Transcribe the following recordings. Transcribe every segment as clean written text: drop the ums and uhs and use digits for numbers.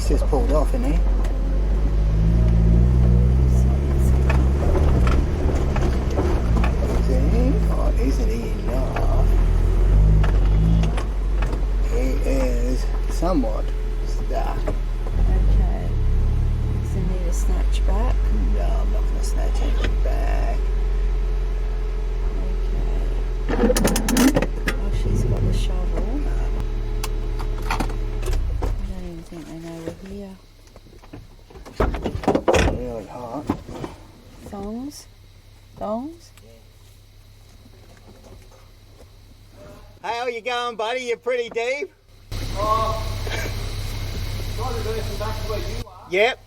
He's just pulled off, isn't he? Is he? Oh, isn't he enough? He is somewhat stuck. Okay. So I need a snatch back. No, I'm not going to snatch anything back. Okay. Oh, she's got the shovel. I don't even think they know we're here. Really hot. Thongs? Thongs? How you going, buddy? You're pretty deep. Oh, trying to reverse them back to where you are. Yep.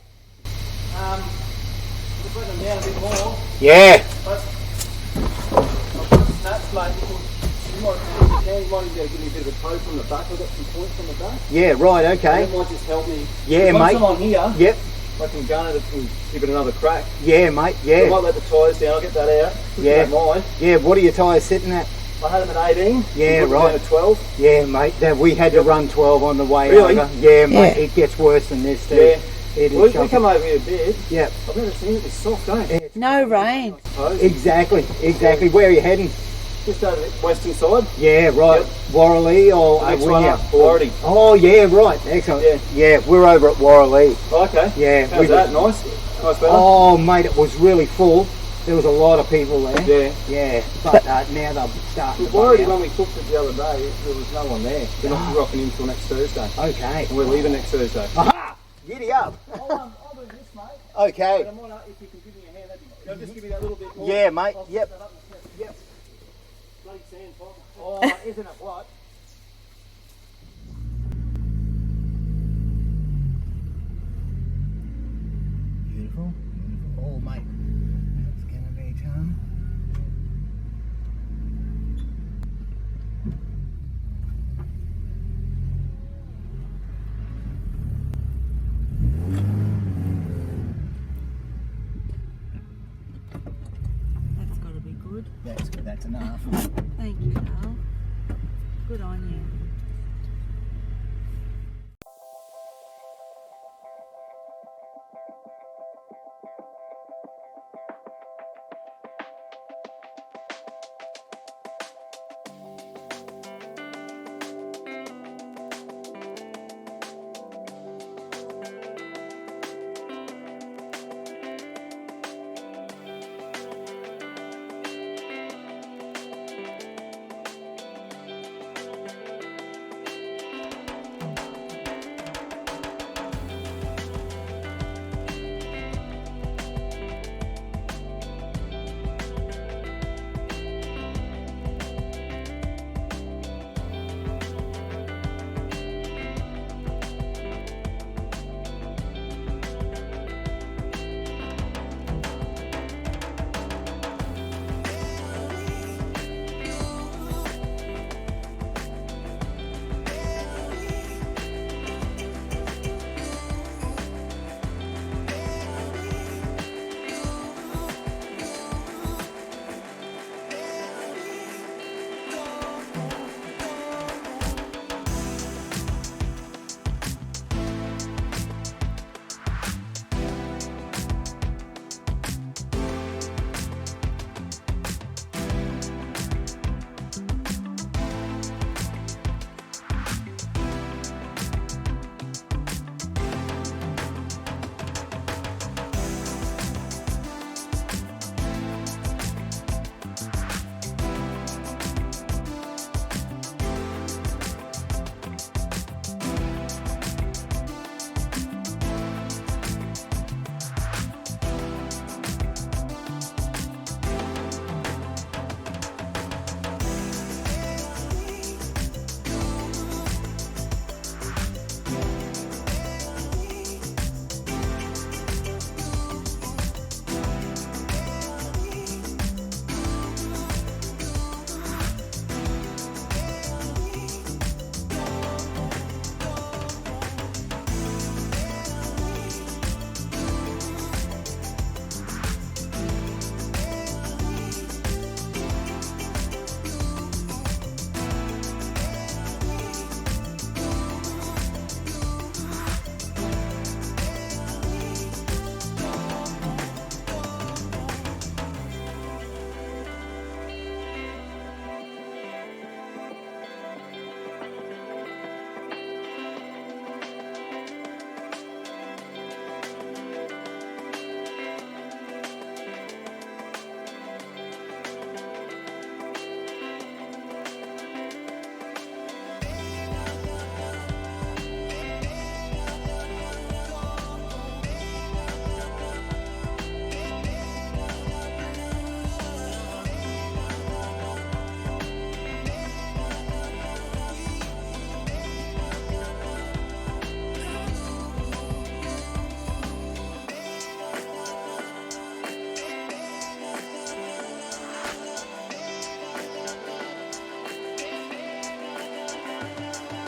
Just letting them down a bit more. Yeah. But I've got snaps, mate. You might even be able to give me a bit of a toe from the back. I've got some points on the back. Yeah, right, okay. That might just help me. Yeah, Once mate. I'm on here, Yep. I can gun it and give it another crack. Yeah, mate, I yeah. might let the tyres down. I'll get that out. Yeah. Don't mind. Yeah, what are your tyres sitting at? I had them at 18. Yeah, put them right. down at 12. Yeah, mate, we had to run 12 on the way Really? over. Yeah, mate, Yeah. it gets worse than this too. Yeah. It is Well, we shocking. come over here a bit. Yep. I've never seen it this soft, eh? No rain. I suppose. Exactly, exactly. Where are you heading? Just over the western side. Yeah, right. Yep. Woralie or Next were one you? up, Woralie. Oh, yeah, right. Excellent. Yeah, we're over at Woralie. Oh, okay. Yeah. How's that? Nice? Nice weather? Oh, mate, it was really full. There was a lot of people there. Yeah. Yeah, but now they're starting to bug Worried out. when we cooked it the other day, there was no one there. They're not rocking in until next Thursday. Okay. And we're leaving next Thursday. Aha! Giddy up. I'll do this, mate. Okay. But I might, if you can give me a hand, that'd be, just give me that little bit more. Yeah, mate. I'll Yep. set that up and set- Yep. Bloody sand pile. Oh, isn't it what? Beautiful. Oh, mate. That's going to be tough. That's got to be good. That's enough. Thank you, Al. Good on you. Bye.